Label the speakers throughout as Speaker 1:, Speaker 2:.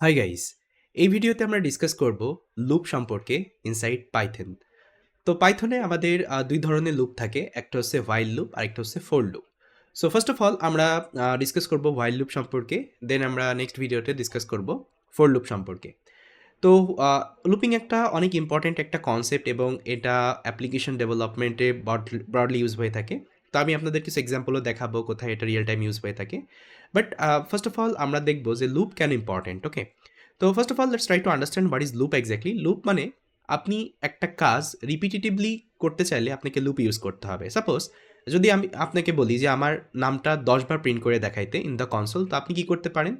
Speaker 1: Hi guys, এই ভিডিওতে আমরা ডিসকাস করব লুপ সম্পর্কে ইনসাইড পাইথন। তো পাইথনে আমাদের দুই ধরনের লুপ থাকে, একটা হচ্ছে হোয়াইল লুপ আর একটা হচ্ছে for loop. So first of all আমরা ডিসকাস করব হোয়াইল লুপ সম্পর্কে, দেন আমরা নেক্সট ভিডিওতে ডিসকাস করব ফোর লুপ সম্পর্কে। তো লুপিং একটা অনেক ইম্পর্ট্যান্ট একটা কনসেপ্ট এবং এটা অ্যাপ্লিকেশন ডেভেলপমেন্টে ব্রডলি ইউজ হয়ে থাকে। তো আমি আপনাদের কিছু এক্সাম্পলও দেখাবো কোথায় এটা রিয়েল টাইম ইউজ হয়ে থাকে। বাট ফার্স্ট অফ অল আমরা দেখব যে লুপ কেন ইম্পর্ট্যান্ট। ওকে, তো first of all let's try to understand what is loop exactly. Loop মানে আপনি একটা কাজ রিপিটিটিভলি করতে চাইলে আপনাকে লুপ ইউজ করতে হবে। সাপোজ যদি আমি আপনাকে বলি যে আমার নামটা 10 বার প্রিন্ট করে দেখাইতে ইন দ্য কনসোল, তো আপনি কি করতে পারেন?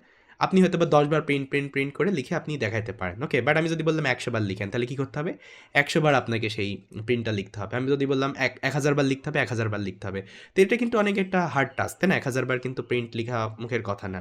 Speaker 1: আপনি হয়তো বা 10 বার প্রিন্ট করে লিখে আপনি দেখাইতে পারেন। ওকে, বাট আমি যদি বললাম 100 বার লিখেন, তাহলে কি করতে হবে? 100 বার আপনাকে সেই প্রিন্টটা লিখতে হবে। আমি যদি বললাম 1000 বার লিখতে হবে, 1000 বার লিখতে হবে। তো এটা কিন্তু অনেক একটা হার্ড টাস্ক, তাই না? 1000 বার কিন্তু প্রিন্ট লিখা মুখের কথা না।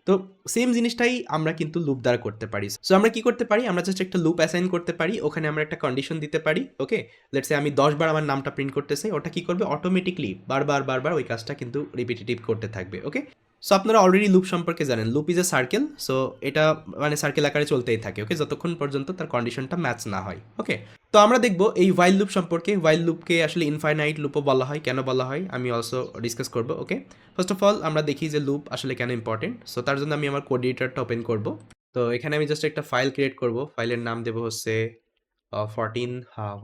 Speaker 1: তো সেম জিনিসটাই আমরা কিন্তু লুপ দ্বারা করতে পারি। সো আমরা কি করতে পারি? আমরা জাস্ট একটা লুপ অ্যাসাইন করতে পারি, ওখানে আমরা একটা কন্ডিশন দিতে পারি। ওকে, লেটস সে আমি 10 বার আমার নামটা প্রিন্ট করতে চাই, ওটা কি করবে? অটোমেটিকলি বারবার ওই কাজটা কিন্তু রিপিটেটিভ করতে থাকবে। ওকে, সো আপনারা অলরেডি লুপ সম্পর্কে জানেন, loop is a circle. So এটা মানে সার্কেল আকারে চলতেই থাকে। ওকে, যতক্ষণ পর্যন্ত তার কন্ডিশনটা ম্যাচ না হয়। ওকে, তো আমরা দেখব এই হোয়াইল লুপ সম্পর্কে। হোয়াইল লুপকে আসলে ইনফাইনাইট লুপও বলা হয়, কেন বলা হয় আমি অলসো ডিসকাস করব। ওকে, ফার্স্ট অফ অল আমরা দেখি যে লুপ আসলে কেন ইম্পর্টেন্ট। সো তার জন্য আমি আমার কোড এডিটরটা ওপেন করব। তো এখানে আমি জাস্ট একটা ফাইল ক্রিয়েট করব, ফাইলের নাম দেবো হচ্ছে 14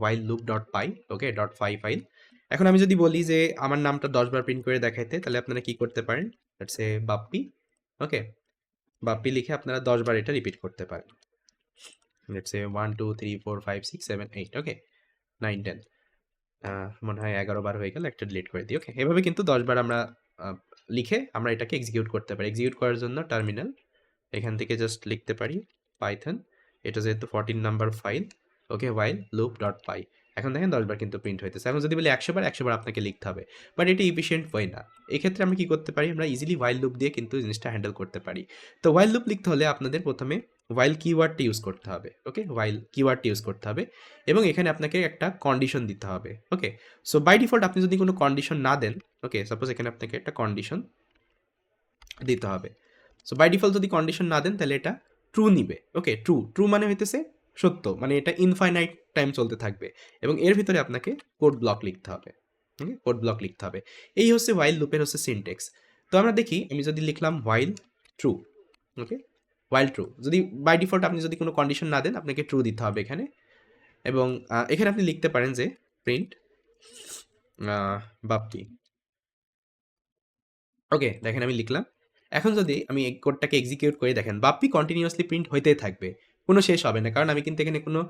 Speaker 1: while loop dot py। ওকে, ডট পাই ফাইল। এখন আমি যদি বলি যে আমার নামটা 10 বার প্রিন্ট করে দেখাইতে, তাহলে আপনারা কি করতে পারেন? Let's say Bappi. Okay, Bappi লিখে আপনারা 10 বার এটা রিপিট করতে পারেন। লেটস সে 1 2 3 4 5 6 7 8। ওকে, 9 10, মনে হয় 11 বার হয়ে গেল, একটা ডিলিট করে দিই। ওকে, এভাবে কিন্তু 10 বার আমরা লিখে আমরা এটাকে এক্সিকিউট করতে পারি। এক্সিকিউট করার জন্য টার্মিনাল এখান থেকে জাস্ট লিখতে পারি পাইথন, এটা যেহেতু 14 নাম্বার ফাইল। ওকে, while loop ডট পাই। এখন দেখেন 10 বার কিন্তু প্রিন্ট হইতেছে। এখন যদি বলি 100 বার, 100 বার আপনাকে লিখতে হবে, বাট এটা ইফিশিয়েন্ট ওয়ে না। এক্ষেত্রে আমরা কি করতে পারি? আমরা ইজিলি while loop দিয়ে কিন্তু জিনিসটা হ্যান্ডেল করতে পারি। তো while loop লিখতে হলে আপনাদের প্রথমে while কিওয়ার্ডটা ইউজ করতে হবে। ওকে, while কিওয়ার্ডটা ইউজ করতে হবে এবং এখানে আপনাকে একটা কন্ডিশন দিতে হবে। ওকে, সো বাই ডিফল্ট আপনি যদি কোনো কন্ডিশন না দেন, ওকে, সাপোজ এখানে আপনাকে একটা কন্ডিশন দিতে হবে। সো বাই ডিফল্ট যদি কন্ডিশন না দেন, তাহলে এটা ট্রু নিবে। ওকে, ট্রু মানে হইতেছে সত্য, মানে এটা ইনফাইনাইট টাইম চলতে থাকবে এবং এর ভিতরে আপনাকে কোড ব্লক লিখতে হবে। ওকে, কোড ব্লক লিখতে হবে। এই হচ্ছে হোয়াইল লুপের হচ্ছে সিনটেক্স। তো আমরা দেখি, আমি যদি লিখলাম হোয়াইল ট্রু। ওকে, হোয়াইল ট্রু, যদি বাই ডিফল্ট আপনি যদি কোনো কন্ডিশন না দেন, আপনাকে ট্রু দিতে হবে এখানে। এবং এখানে আপনি লিখতে পারেন যে প্রিন্ট বাপ্পি। ওকে, দেখেন আমি লিখলাম। এখন যদি আমি এই কোডটাকে এক্সিকিউট করে দেখেন, বাপ্পি কন্টিনিউয়াসলি প্রিন্ট হইতেই থাকবে। কোনো শেষ হবে না। কারণ আমি কিন্তু এখানে কোনো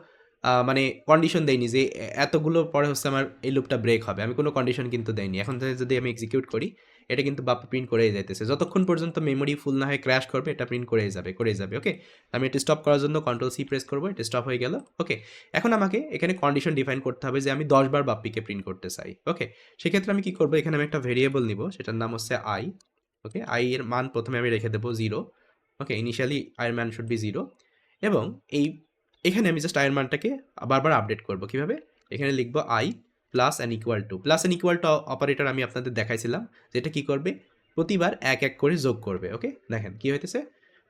Speaker 1: মানে কন্ডিশন দেইনি যে এতগুলো পরে হচ্ছে আমার এই লুপটা ব্রেক হবে। আমি কোনো কন্ডিশন কিন্তু দেইনি। এখন থেকে যদি আমি এক্সিকিউট করি, এটা কিন্তু বাপ্পি প্রিন্ট করেই যাইতেছে। যতক্ষণ পর্যন্ত মেমোরি ফুল না হয়ে ক্র্যাশ করবে, এটা প্রিন্ট করেই যাবে। ওকে? আমি এটা স্টপ করার জন্য কন্ট্রোল সি প্রেস করব। এটা স্টপ হয়ে গেল। ওকে? এখন আমাকে এখানে কন্ডিশন ডিফাইন করতে হবে যে আমি 10 বার বাপ্পিকে প্রিন্ট করতে চাই। ওকে? সেক্ষেত্রে আমি কি করব? এখানে আমি একটা ভেরিয়েবল নিব। সেটার নাম হচ্ছে i। ওকে, আই এর মান প্রথমে আমি রেখে দেবো 0। ওকে, ইনিশিয়ালি আই এর মান শুড বি 0 এবং এখানে আমি জাস্ট আই এর মানটাকে বারবার আপডেট করব। কিভাবে? এখানে লিখব I plus and equal to. Plus and equal to operator আমি আপনাদের দেখাইছিলাম যে এটা কি করবে? প্রতিবার এক করে যোগ করবে। ওকে, দেখেন কি হইতেছে?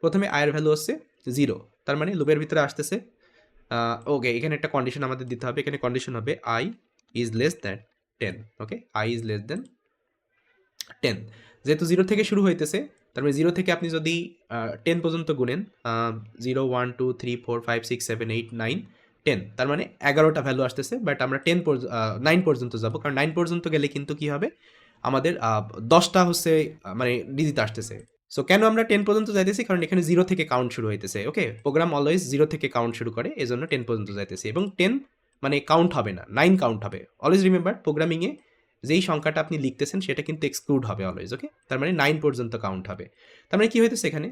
Speaker 1: প্রথমে আই এর ভ্যালু হচ্ছে 0, তার মানে লুপের ভিতরে আসতেছে। ওকে, এখানে একটা কন্ডিশন আমাদের দিতে হবে। এখানে কন্ডিশন হবে i is less than 10। Okay, i is less than 10, যেহেতু 0 থেকে শুরু হইতেছে, তার মানে 0 থেকে আপনি যদি 10 পর্যন্ত গুনেন, 0 1 2 3 4 5 6 7 8 9 10, তার মানে 11টা ভ্যালু আসতেছে। বাট আমরা 9 পর্যন্ত যাব, কারণ 9 পর্যন্ত গেলে কিন্তু কি হবে? আমাদের 10টা হচ্ছে মানে ডিজিট আসতেছে। সো কেন আমরা 10 পর্যন্ত যাইতেছি? কারণ এখানে 0 থেকে কাউন্ট শুরু হইতেছে। ওকে, প্রোগ্রাম অলওয়েজ 0 থেকে কাউন্ট শুরু করে, এজন্য 10 পর্যন্ত যাইতেছি এবং 10 মানে কাউন্ট হবে না, 9 কাউন্ট হবে। অলওয়েজ রিমেম্বার, প্রোগ্রামিংয়ে যেই সংখ্যাটা আপনি লিখতেছেন সেটা কিন্তু এক্সক্লুড হবে অলওয়েজ। ওকে, তার মানে 9 পর্যন্ত কাউন্ট হবে। তার মানে কি হইতেছে এখানে?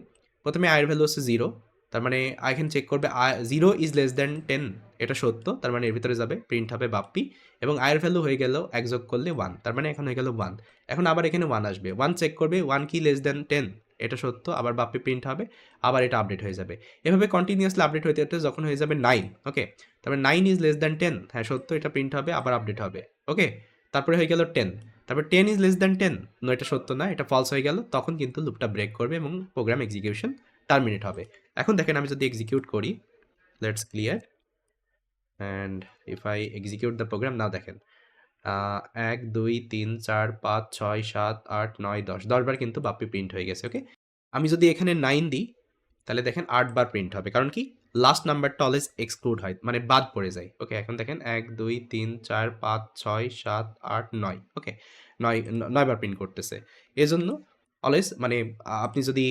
Speaker 1: প্রথমে আয়ের ভ্যালু হচ্ছে 0, তার মানে এখানে চেক করবে 0 ইজ লেস দ্যান 10, এটা সত্য, তার মানে এর ভিতরে যাবে, প্রিন্ট হবে বাপ্পি এবং আয়ের ভ্যালু হয়ে গেল এক যোগ করলে 1, তার মানে এখন হয়ে গেল 1। এখন আবার এখানে 1 আসবে, 1 চেক করবে 1 কি লেস দ্যান 10, এটা সত্য, আবার বাপ্পি প্রিন্ট হবে, আবার এটা আপডেট হয়ে যাবে। এভাবে কন্টিনিউয়াসলি আপডেট হতে হতে যখন হয়ে যাবে 9, ওকে, তারপরে 9 ইজ লেস দ্যান 10, হ্যাঁ সত্য, এটা প্রিন্ট হবে, আবার আপডেট হবে। ওকে, তারপরে হয়ে গেল 10, তারপর 10 ইজ লেস দ্যান 10, নো এটা সত্য না, এটা ফলস হয়ে গেল, তখন কিন্তু লুপটা ব্রেক করবে এবং প্রোগ্রাম এক্সিকিউশন টার্মিনেট হবে। এখন দেখেন আমি যদি এক্সিকিউট করি, let's clear and if I execute the program, now দেখেন ১, ২, ৩, ৪, ৫, ৬, ৭, ৮, ৯, ১০ ১০ বার কিন্তু বাপ্পি প্রিন্ট হয়ে গেছে। ওকে, আমি যদি এখানে 9 দিই তাহলে দেখেন ৮ বার প্রিন্ট হবে, কারণ কি লাস্ট নাম্বারটা অলওয়েজ এক্সক্লুড হয়, মানে বাদ পড়ে যায়। ওকে, এখন দেখেন ১, ২, ৩, ৪, ৫, ৬, ৭, ৮, ৯। ওকে, ৯ বার প্রিন্ট করতেছে। এজন্য অলওয়েজ মানে আপনি যদি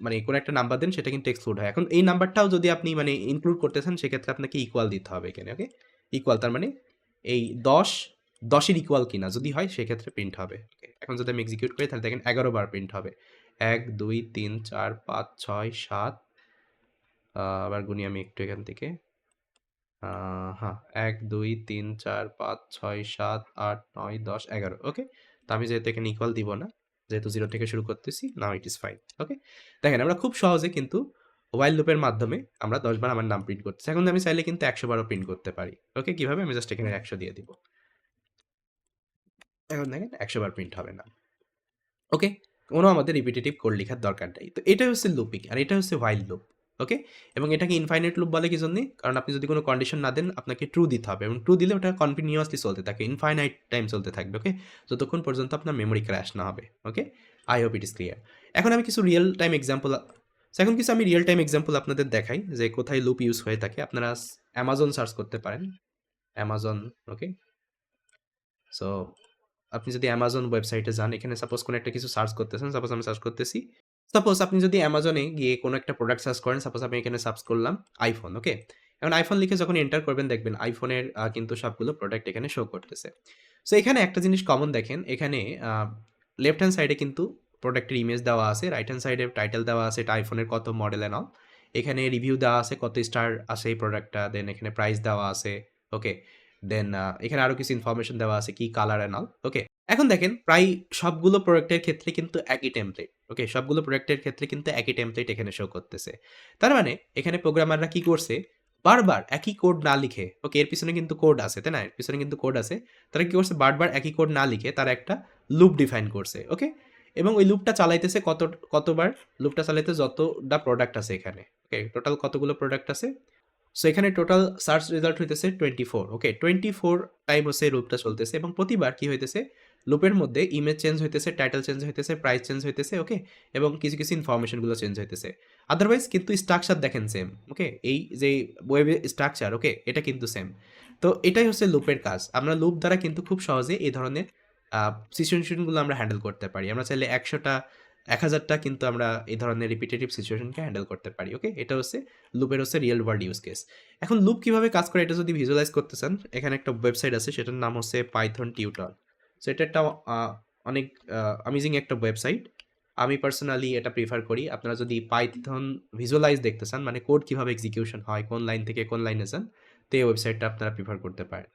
Speaker 1: মানে কোনো একটা নাম্বার দেন সেটা কিন্তু এক্সক্লুড হয়। এখন এই নাম্বারটাও যদি আপনি মানে ইনক্লুড করতেছেন সেক্ষেত্রে আপনাকে ইকুয়াল দিতে হবে এখানে। ওকে, ইকুয়াল তার মানে এই ১০ এর ইকুয়াল কিনা, যদি হয় সেক্ষেত্রে প্রিন্ট হবে। ওকে, এখন যদি আমি এক্সিকিউট করি তাহলে দেখেন ১১ বার প্রিন্ট হবে। ১, ২, ৩, ৪, ৫, ৬, ৭, আবার গুনি আমি একটু এখান থেকে। হ্যাঁ, ১, ২, ৩, ৪, ৫, ৬, ৭, ৮, ৯, ১০, ১১। ওকে? তো আমি যেহেতু এখানে ইকুয়াল দিব না, যেহেতু 0 থেকে শুরু করতেছি, নাও ইট ইজ ফাইন। ওকে? দেখেন আমরা খুব সহজে কিন্তু while loop এর মাধ্যমে আমরা ১০ বার আমার নাম প্রিন্ট করতেছি। এখন আমি চাইলে কিন্তু ১০০ বারও প্রিন্ট করতে পারি। ওকে? কিভাবে? আমি জাস্ট এখানে ১০০ দিয়ে দিব। এখন দেখেন ১০০ বার প্রিন্ট হবে না। ওকে? কোনো আমাদের রিপিটিটিভ কোড লিখার দরকার নেই। তো এটাই হচ্ছে লুপিং আর এটা হচ্ছে while loop। ওকে? এবং এটাকে ইনফাইনাইট লুপ বলে কি জন্যে? কারণ আপনি যদি কোনো কন্ডিশন না দেন আপনাকে ট্রু দিতে হবে এবং ট্রু দিলে ওটা কন্টিনিউয়াসলি চলতে থাকে। ইনফাইনাইট টাইম চলতে থাকবে। ওকে? যতক্ষণ পর্যন্ত আপনার মেমোরি ক্র্যাশ না হবে। Okay? I hope it is clear. এখন আমি কিছু রিয়েল টাইম এক্সাম্পল এখন কিছু আমি রিয়েল টাইম এক্সাম্পল আপনাদের দেখাই যে কোথায় লুপ ইউজ হয়ে থাকে। আপনারা Amazon সার্চ করতে পারেন। Amazon, ওকে? সো আপনি যদি Amazon ওয়েবসাইটে যান, এখানে সাপোজ কোনো একটা কিছু সার্চ করতেছেন, সাপোজ আমি সার্চ করতেছি। সাপোজ আপনি যদি Amazon-এ গিয়ে কোনো একটা প্রোডাক্ট সার্চ করেন, সাপোজ আমি এখানে সার্চ করলাম iPhone, ওকে? এখন iPhone লিখে যখন এন্টার করবেন দেখবেন iPhone-এর কিন্তু সবগুলো প্রোডাক্ট এখানে শো করতেছে। সো এখানে একটা জিনিস কমন দেখেন, এখানে লেফট হ্যান্ড সাইডে কিন্তু প্রোডাক্টের ইমেজ দেওয়া আছে, রাইট হ্যান্ড সাইডে টাইটেল দেওয়া আছে, এটা iPhone-এর কত মডেল অ্যান্ড অল। এখানে রিভিউ দেওয়া আছে, কত স্টার আছে এই প্রোডাক্টটা, দেন এখানে প্রাইস দেওয়া আছে, ওকে? দেন এখানে আরো কিছু ইনফরমেশন দেওয়া আছে, কি কালার অ্যান্ড অল, ওকে? এখন দেখেন প্রায় সবগুলো প্রোডাক্টের ক্ষেত্রে কিন্তু একই টেমপ্লেট। ওকে, সবগুলো প্রোডাক্টের ক্ষেত্রে কিন্তু একই টেমপ্লেট এখানে শো করতেছে। তার মানে এখানে প্রোগ্রামাররা কি করছে, বারবার একই কোড না লিখে, ওকে, এর পিছনে কিন্তু কোড আছে, তাই না? এর পিছনে কিন্তু কোড আছে। তারা কি করছে, বারবার একই কোড না লিখে তারা একটা লুপ ডিফাইন করছে। ওকে, এবং ওই লুপটা চালাইতেছে কতবার, লুপটা চালাইতে যতটা প্রোডাক্ট আছে এখানে। ওকে, টোটাল কতগুলো প্রোডাক্ট আছে। সো এখানে টোটাল সার্চ রেজাল্ট হইতেছে 24। ওকে, 24 টাইম হচ্ছে লুপটা চলতেছে এবং প্রতিবার কি হইতেছে, লুপের মধ্যে ইমেজ চেঞ্জ হইতেছে, টাইটেল চেঞ্জ হইতেছে, প্রাইস চেঞ্জ হইতেছে, ওকে, এবং কিছু কিছু ইনফরমেশনগুলো চেঞ্জ হইতেছে। আদারওয়াইজ কিন্তু স্ট্রাকচার দেখেন সেম। ওকে, এই যে ওয়েবের স্ট্রাকচার, ওকে, এটা কিন্তু সেম। তো এটাই হচ্ছে লুপের কাজ। আমরা লুপ দ্বারা কিন্তু খুব সহজে এই ধরনের সিচুয়েশনগুলো আমরা হ্যান্ডেল করতে পারি। আমরা চাইলে ১০০টা ১,০০০টা কিন্তু আমরা এই ধরনের রিপিটেটিভ সিচুয়েশনকে হ্যান্ডেল করতে পারি। ওকে, এটা হচ্ছে লুপের হচ্ছে রিয়েল ওয়ার্ল্ড ইউজ কেস। এখন লুপ কিভাবে কাজ করে এটা যদি ভিজুয়ালাইজ করতে চান, এখানে একটা ওয়েবসাইট আছে, সেটার নাম হচ্ছে পাইথন টিউটর। সো এটা একটা অনেক অ্যামেজিং একটা ওয়েবসাইট। আমি পার্সোনালি এটা প্রিফার করি। আপনারা যদি পাইথন ভিজুয়ালাইজ দেখতে চান, মানে কোড কিভাবে এক্সিকিউশন হয়, কোন লাইন থেকে কোন লাইনে যান, তো এই ওয়েবসাইটটা আপনারা প্রিফার করতে পারেন।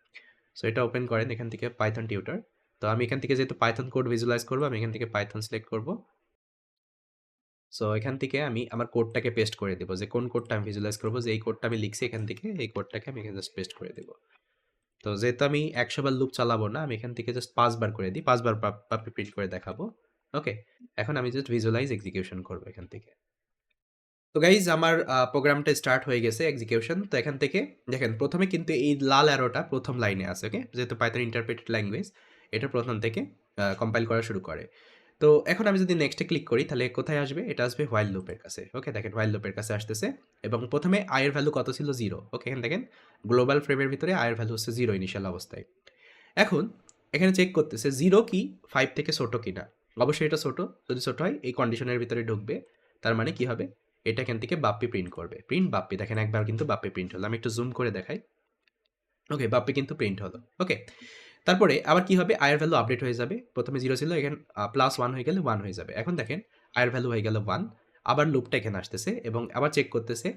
Speaker 1: সো এটা ওপেন করেন এখান থেকে পাইথন টিউটর। তো আমি এখান থেকে যেহেতু পাইথন কোড ভিজুয়ালাইজ করবো, আমি এখান থেকে পাইথন সিলেক্ট করব। সো এখান থেকে আমি আমার কোডটাকে পেস্ট করে দেবো, যে কোন কোডটা আমি ভিজুয়ালাইজ করবো, যে এই কোডটা আমি লিখছি এখান থেকে, এই কোডটাকে আমি এখানে জাস্ট পেস্ট করে দেবো। তো যেহেতু আমি ১০০ বার লুপ চালাবো না, আমি এখান থেকে জাস্ট ৫ বার করে দিই, ৫ বার পাপি প্রিন্ট করে দেখাবো। ওকে, এখন আমি জাস্ট ভিজুয়ালাইজ এক্সিকিউশন করবো এখান থেকে। তো গাইজ আমার প্রোগ্রামটা স্টার্ট হয়ে গেছে এক্সিকিউশন। তো এখান থেকে দেখেন প্রথমে কিন্তু এই লাল অ্যারোটা প্রথম লাইনে আছে। ওকে, যেহেতু পাইথন ইন্টারপ্রেটেড ল্যাঙ্গুয়েজ, এটা প্রথম থেকে কম্পাইল করা শুরু করে। তো এখন আমি যদি নেক্সটে ক্লিক করি তাহলে কোথায় আসবে, এটা আসবে হোয়াইল লুপের কাছে। ওকে, দেখেন হোয়াইল লুপের কাছে আসতেছে এবং প্রথমে আই এর ভ্যালু কত ছিল, 0। ওকে, এখানে দেখেন গ্লোবাল ফ্রেমের ভিতরে আই এর ভ্যালু হচ্ছে 0 ইনিশিয়াল অবস্থায়। এখন এখানে চেক করতেছে 0 কি 5 থেকে ছোট কিনা। অবশ্যই এটা ছোট, যদি ছোট হয় এই কন্ডিশনের ভিতরে ঢুকবে। তার মানে কি হবে, এটা এখান থেকে বাপ্পি প্রিন্ট করবে। প্রিন্ট বাপ্পি, দেখেন একবার কিন্তু বাপ্পি প্রিন্ট হলো। আমি একটু জুম করে দেখাই। ওকে, বাপ্পি কিন্তু প্রিন্ট হলো। ওকে, তারপরে আবার কি হবে, আয়ের ভ্যালু আপডেট হয়ে যাবে। প্রথমে 0 ছিল, এখানে +1 হয়ে গেলে 1 হয়ে যাবে। এখন দেখেন আয়ের ভ্যালু হয়ে গেল 1। আবার লুপটা এখানে আসতেছে এবং আবার চেক করতেছে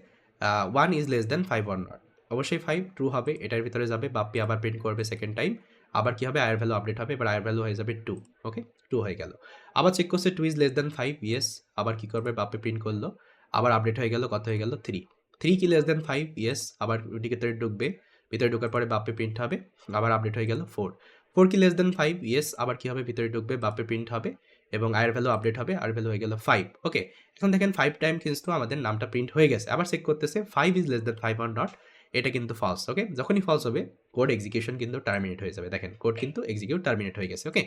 Speaker 1: 1 is less than 5 or not. অবশ্যই 5 ট্রু হবে, এটার ভিতরে যাবে, বাপ্পি আবার প্রিন্ট করবে সেকেন্ড টাইম। আবার কি হবে, আয়ের ভ্যালু আপডেট হবে, এবার আয়ের ভ্যালু হয়ে যাবে 2। ওকে, 2 হয়ে গেল। আবার চেক করছে 2 ইজ লেস দ্যান 5, ইয়েস। আবার কি করবে, বাপ্পি প্রিন্ট করলো। আবার আপডেট হয়ে গেল, কত হয়ে গেল, 3। 3 কি লেস দ্যান 5, ইয়েস। আবার ওটিকে ভিতরে ঢুকবে, ভিতরে ঢোকার পরে বাপ্পি প্রিন্ট হবে। আবার আপডেট হয়ে গেল 4। 4 কি লেস দ্যান 5, ইয়েস। আবার কি হবে, ভিতরে ঢুকবে, বাপ্পি প্রিন্ট হবে এবং i এর ভ্যালু আপডেট হবে, r ভ্যালু হয়ে গেল 5। ওকে, এখন দেখেন 5 টাইম কিন্তু আমাদের নামটা প্রিন্ট হয়ে গেছে। আবার চেক করতেছে 5 is less than 5 or not, এটা কিন্তু ফলস। ওকে, যখনই ফলস হবে কোড এক্সিকিউশন কিন্তু টার্মিনেট হয়ে যাবে। দেখেন কোড কিন্তু এক্সিকিউট টার্মিনেট হয়ে গেছে। ওকে,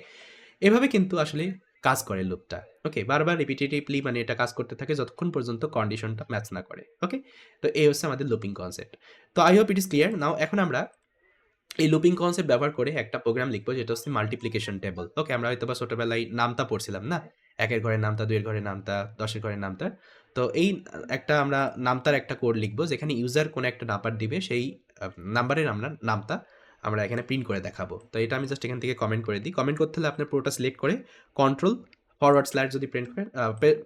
Speaker 1: এভাবে কিন্তু আসলে কাজ করে লুপটা। ওকে, বারবার রিপিটেটিভলি মানে এটা কাজ করতে থাকে যতক্ষণ পর্যন্ত কন্ডিশনটা ম্যাচ না করে। ওকে, তো এই হচ্ছে আমাদের লুপিং কনসেপ্ট। তো I hope it is clear. Now এখন আমরা এই লুপিং কনসেপ্ট ব্যবহার করে একটা প্রোগ্রাম লিখবো যেটা হচ্ছে মাল্টিপ্লিকেশন টেবল। ওকে, আমরা হয়তো বা ছোটবেলায় নামতা পড়ছিলাম না, ১ এর ঘরের নামতা, ২ এর ঘরের নামতা, ১০ এর ঘরের নামতা। তো এই একটা আমরা নামতার একটা কোড লিখবো যেখানে ইউজার কোনো একটা নাম্বার দিবে, সেই নাম্বারের আমরা নামতা আমরা এখানে প্রিন্ট করে দেখাবো। তো এটা আমি জাস্ট এখান থেকে কমেন্ট করে দিই। কমেন্ট করতে হলে আপনার পুরোটা সিলেক্ট করে কন্ট্রোল ফরওয়ার্ড স্ল্যাশ যদি প্রিন্ট করেন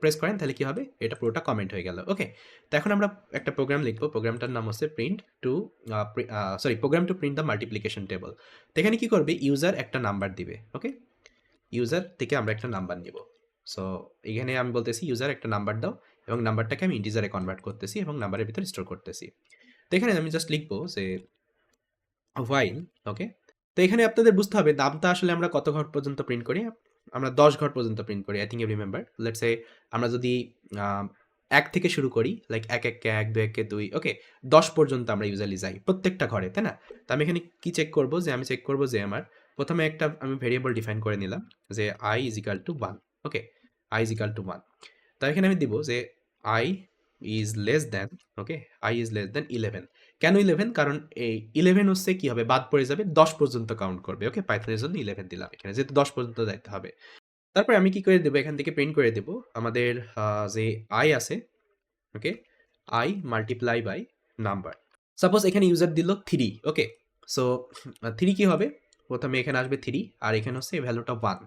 Speaker 1: প্রেস করেন তাহলে কি হবে, এটা পুরোটা কমেন্ট হয়ে গেল। ওকে, তো এখন আমরা একটা প্রোগ্রাম লিখবো, প্রোগ্রামটার নাম হচ্ছে print to program to print the multiplication table. তো এখানে কি করবে, ইউজার একটা নাম্বার দিবে। ওকে, ইউজার থেকে আমরা একটা নাম্বার নিব। সো এখানে আমি বলতেছি ইউজার একটা নাম্বার দাও, এবং নাম্বারটাকে আমি ইন্টিজারে কনভার্ট করতেছি এবং নাম্বারের ভিতরে স্টোর করতেছি। তো এখানে আমি জাস্ট লিখবো যে while। ওকে, তো এখানে আপনাদের বুঝতে হবে দামটা আসলে আমরা কত ঘর পর্যন্ত প্রিন্ট করি। আমরা ১০ ঘর পর্যন্ত প্রিন্ট করি। I think you remember. Let's say আমরা যদি ১ থেকে শুরু করি, লাইক ১ কে ১, ২ কে ২, ওকে, ১০ পর্যন্ত আমরা ইউজুয়ালি যাই প্রত্যেকটা ঘরে, তাই না? তো আমি এখানে কি চেক করব, যে আমি চেক করব যে আমার প্রথমে একটা আমি ভেরিয়েবল ডিফাইন করে নিলাম যে i is equal to 1। Okay, i is equal to 1। তো এখানে আমি দিব যে i is less than, okay, i is less than 11। কেন 11? কারণ এই 11 হচ্ছে কি হবে, বাদ পড়ে যাবে, ১০ পর্যন্ত কাউন্ট করবে। ওকে, পাইথনের জন্য 11 দিলাম এখানে, যেহেতু ১০ পর্যন্ত যাইতে হবে। তারপরে আমি কি করে দেব, এখান থেকে প্রিন্ট করে দেব আমাদের যে i আছে, okay, i multiply by number. Suppose এখানে ইউজার দিল 3। ওকে, সো 3 কি হবে, প্রথমে এখানে আসবে 3 আর এখানে হচ্ছে ভ্যালুটা 1।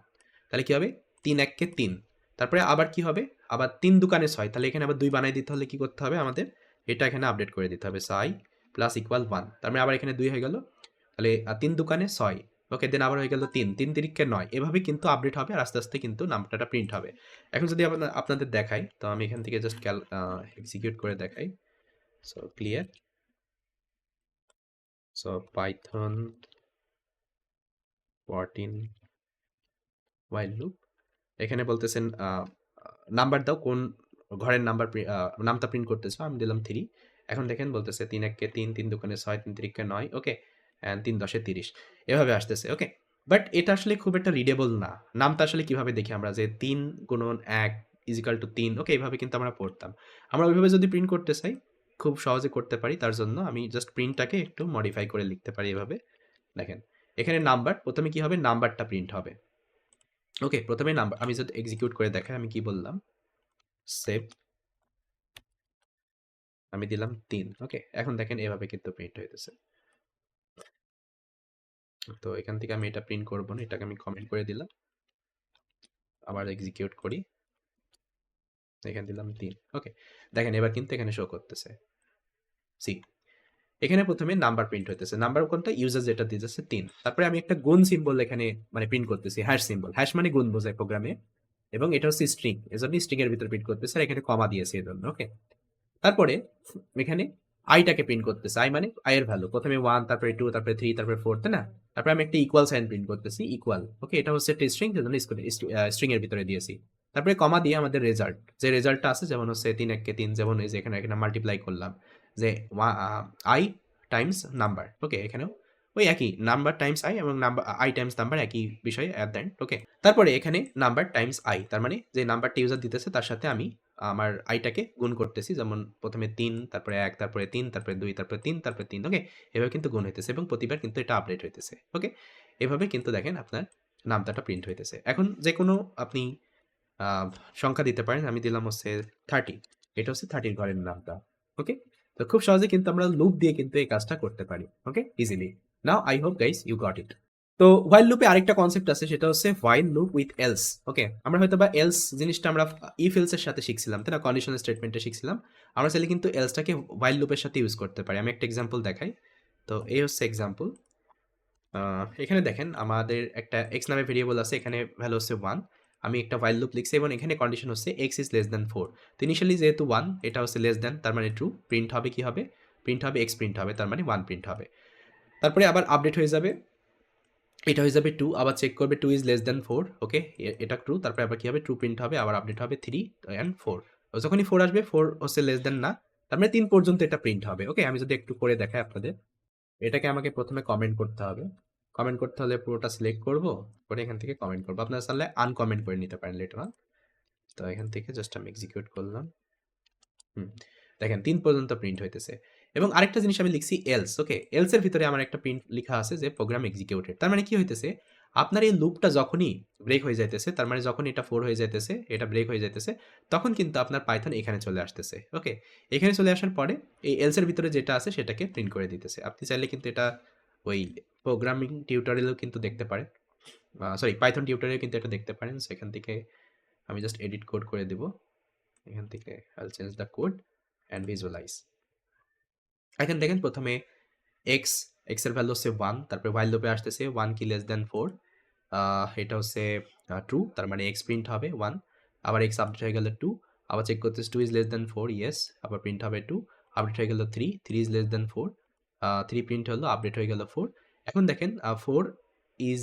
Speaker 1: তাহলে কি হবে, ৩ ১ কে ৩। তারপরে আবার কি হবে, আবার ৩ দুকানে ৬, তাহলে এখানে আবার ২ বানাই দিতে হলে কি করতে হবে আমাদের, এটা এখানে আপডেট করে দিতে হবে। সাই প্লাস ইকুয়াল 1, তার মানে আবার এখানে ২ হয়ে গেল। তাহলে ৩ দুকানে ৬। ওকে, দেন আবার হয়ে গেল ৩, ৩ তিরিকে ৯। এভাবে কিন্তু আপডেট হবে আর আস্তে আস্তে কিন্তু নাম্বারটা প্রিন্ট হবে। এখন যদি আপনাদের দেখাই, তো আমি এখান থেকে জাস্ট এক্সিকিউট করে দেখাই। So clear. So Python 14 while loop, এখানে বলতেছেন নাম্বার দাও, কোন ঘরের নামটা প্রিন্ট করতেছো, আমি দিলাম 3। এখন দেখেন বলতেছে ৩ ১ কে ৩, ৩ দুগুণে ৬, ৩ তিরিকে ৯, ওকে, অ্যান্ড ৩ ১০ এ ৩০, এভাবে আসতেছে। ওকে, বাট এটা আসলে খুব একটা রিডেবল না। নামটা আসলে কিভাবে দেখি আমরা, যে ৩ গুণন ১ ইজ ইকুয়াল টু ৩, ওকে, এভাবে কিন্তু আমরা পড়তাম। আমরা ওইভাবে যদি প্রিন্ট করতে চাই খুব সহজে করতে পারি, তার জন্য আমি জাস্ট প্রিন্টটাকে একটু মডিফাই করে লিখতে পারি এভাবে। দেখেন এখানে নাম্বার, প্রথমে কি হবে, নাম্বারটা প্রিন্ট হবে। ওকে, প্রথমে নাম্বার, আমি যদি এক্সিকিউট করে দেখাই, আমি কি বললাম, সেভ, আমি দিলাম ৩। ওকে, এখন দেখেন এভাবে কিন্তু প্রিন্ট হইতেছে। তো এখান থেকে আমি এটা প্রিন্ট করব না, এটাকে আমি কমেন্ট করে দিলাম, আবার এক্সিকিউট করি, এখানে দিলাম ৩। ওকে, দেখেন এবার কিন্তু এখানে শো করতেছে। সি, এখানে প্রথমে নাম্বার প্রিন্ট হইতেছে, নাম্বার কোনটা, ইউজার যেটা দিতেছে ৩। তারপরে আমি একটা গুণ সিম্বল এখানে মানে প্রিন্ট করতেছি, হ্যাশ সিম্বল। হ্যাশ মানে গুণ বোঝায় প্রোগ্রামে, এবং এটা হচ্ছে স্ট্রিং, এজন্য স্ট্রিং এর ভিতর প্রিন্ট করতেছে, আর এখানে কমা দিয়েছে এজন্য। ওকে, তারপরে এখানে আইটাকে প্রিন্ট করতেছে, আই মানে আই এর ভ্যালু, প্রথমে 1, তারপরে 2, তারপরে 3, তারপরে 4, তাই না? তারপরে আমি একটা ইকুয়াল সাইন প্রিন্ট করতেছি, ইকুয়াল। ওকে, এটা হচ্ছে একটা স্ট্রিং, সেজন্য স্ট্রিং এর ভিতরে দিয়েছি। তারপরে কমা দিয়ে আমাদের রেজাল্ট, যে রেজাল্টটা আছে, যেমন হচ্ছে ৩ ১ কে ৩, যেমন এই যে এখানে এখানে মাল্টিপ্লাই করলাম, যে আই টাইমস নাম্বার। ওকে, এখানেও ওই একই, নাম্বার টাইমস আই এবং নাম্বার আই টাইমস নাম্বার, একই বিষয় অ্যাট দ্য এন্ড। ওকে, তারপরে এখানে নাম্বার টাইমস আই, তার মানে যে নাম্বারটা ইউজার দিতেছে তার সাথে আমি আমার আইটাকে গুণ করতেছি, যেমন প্রথমে ৩, তারপরে ১, তারপরে ৩, তারপরে ২, তারপরে ৩, তারপরে ৩। ওকে, এভাবে কিন্তু গুণ হইতেছে এবং প্রতিবার কিন্তু এটা আপডেট হইতেছে। ওকে, এভাবে কিন্তু দেখেন আপনার নামতাটা প্রিন্ট হইতেছে। এখন যে কোনো আপনি সংখ্যা দিতে পারেন, আমি দিলাম হচ্ছে 30, এটা হচ্ছে 30 ঘরের নামতা। ওকে, তো খুব সহজে কিন্তু আমরা লুপ দিয়ে কিন্তু এই কাজটা করতে পারি। Okay, easily. Now I hope guys you got it. তো হোয়াইল লুপে আরেকটা কনসেপ্ট আছে, সেটা হচ্ছে while loop with else. Okay, আমরা হয়তো বা এলস জিনিসটা আমরা ইফ এলস এর সাথে শিখছিলাম, তাই না, কন্ডিশনাল স্টেটমেন্টে শিখছিলাম। আমরা চাইলে কিন্তু এলসটাকে হোয়াইল লুপের সাথে ইউজ করতে পারি। আমি একটা এক্সাম্পল দেখাই। তো এই হচ্ছে এক্সাম্পল। এখানে দেখেন আমাদের একটা এক্স নামে ভেরিয়েবল আছে, এখানে ভ্যালু হচ্ছে 1। আমি একটা হোয়াইল লুপ লিখছি এবং এখানে কন্ডিশন হচ্ছে এক্স ইজ লেস দ্যান 4। তো ইনিশিয়ালি যেহেতু 1, এটা হচ্ছে লেস দ্যান, তার মানে ট্রু, প্রিন্ট হবে কি হবে, প্রিন্ট হবে এক্স প্রিন্ট হবে, তার মানে 1 প্রিন্ট হবে। তারপরে আবার আপডেট হয়ে যাবে, এটা হয়ে যাবে 2, আবার চেক করবে 2 ইজ লেস দ্যান 4, ওকে? এটা ট্রু, তারপরে আবার কি হবে? ট্রু প্রিন্ট হবে, আবার আপডেট হবে 3 অ্যান্ড 4। যখনই 4 আসবে 4 হচ্ছে লেস দ্যান না, তার মানে 3 পর্যন্ত এটা প্রিন্ট হবে, ওকে? আমি যদি একটু করে দেখাই আপনাদের, এটাকে আমাকে ১ম এ কমেন্ট করতে হবে। কমেন্ট করতে হলে পুরোটা সিলেক্ট করব, করে এখান থেকে কমেন্ট করব। আপনারা চাইলে আনকমেন্ট করে নিতে পারেন লেটার অন। তো এখান থেকে জাস্ট আমি এক্সিকিউট করলাম। হুম, দেখেন ৩ পর্যন্ত প্রিন্ট হইতেছে। এবং আরেকটা জিনিস আমি লিখছি এলস, ওকে? এলস এর ভিতরে আমার একটা প্রিন্ট লিখা আছে যে প্রোগ্রাম এক্সিকিউটেড। তার মানে কি হইতেছে? আপনার এই লুপটা যখনই ব্রেক হয়ে যাইতেছে, তার মানে যখন এটা 4 হয়ে যাইতেছে, এটা ব্রেক হয়ে যাইতেছে, তখন কিন্তু আপনার পাইথন এখানে চলে আসতেছে, ওকে? এখানে চলে আসার পরে এই এলস এর ভিতরে যেটা আছে সেটাকে প্রিন্ট করে দিতেছে। আপনি চাইলে কিন্তু এটা ওই প্রোগ্রামিং টিউটোরিয়ালেও কিন্তু দেখতে পারেন। সরি, পাইথন টিউটোরিয়ালে কিন্তু এটা দেখতে পারেন। সো এখান থেকে আমি জাস্ট এডিট কোড করে দিব। এখান থেকে I'll change the code and visualize। এখানে দেখেন ১ম এ x এর ভ্যালু হচ্ছে 1, তারপরে while লুপে আসতেছে 1 কি less than 4, এটা হচ্ছে ট্রু, তার মানে x প্রিন্ট হবে 1, আবার x আপডেট হয়ে গেলে 2, আবার চেক করতেছে 2 is less than 4, ইয়েস, আবার প্রিন্ট হবে 2, আপডেট হয়ে গেল 3, 3 is less than 4, 3 প্রিন্ট হলো, আপডেট হয়ে গেল 4। এখন দেখেন 4 is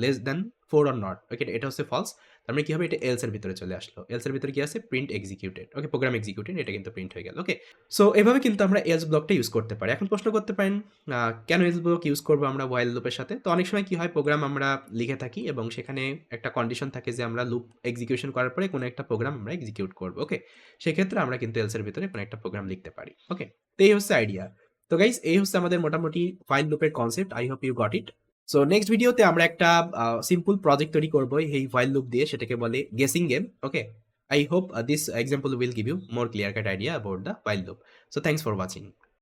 Speaker 1: less than 4 or not, ওকে? এটা হচ্ছে ফলস। তার মানে কি হবে? এটা এলস এর ভিতরে চলে আসলো। এলস এর ভিতরে কি আছে? প্রিন্ট এক্সিকিউটেড, ওকে? প্রোগ্রাম এক্সিকিউটেড, এটা কিন্তু প্রিন্ট হয়ে গেল, ওকে? সো এভাবে কিন্তু আমরা এলস ব্লকটা ইউজ করতে পারি। এখন প্রশ্ন করতে পারেন, কেন এলস ব্লক ইউজ করবো আমরা while লুপের সাথে? তো অনেক সময় কি হয়, প্রোগ্রাম আমরা লিখে থাকি এবং সেখানে একটা কন্ডিশন থাকে যে আমরা লুপ এক্সিকিউশন করার পরে কোনো একটা প্রোগ্রাম আমরা এক্সিকিউট করব, ওকে? সেক্ষেত্রে আমরা কিন্তু এলস এর ভিতরে কোনো একটা প্রোগ্রাম লিখতে পারি, ওকে? তো এই হচ্ছে আইডিয়া। তো গাইস, এই হচ্ছে আমাদের মোটামুটি while লুপের concept. I hope you got it. So next ভিডিওতে আমরা একটা সিম্পল প্রজেক্ট তৈরি করব এই while লুপ দিয়ে, সেটাকে বলে guessing game, okay? I hope this example will give you more clear cut idea about the while loop. So thanks for watching.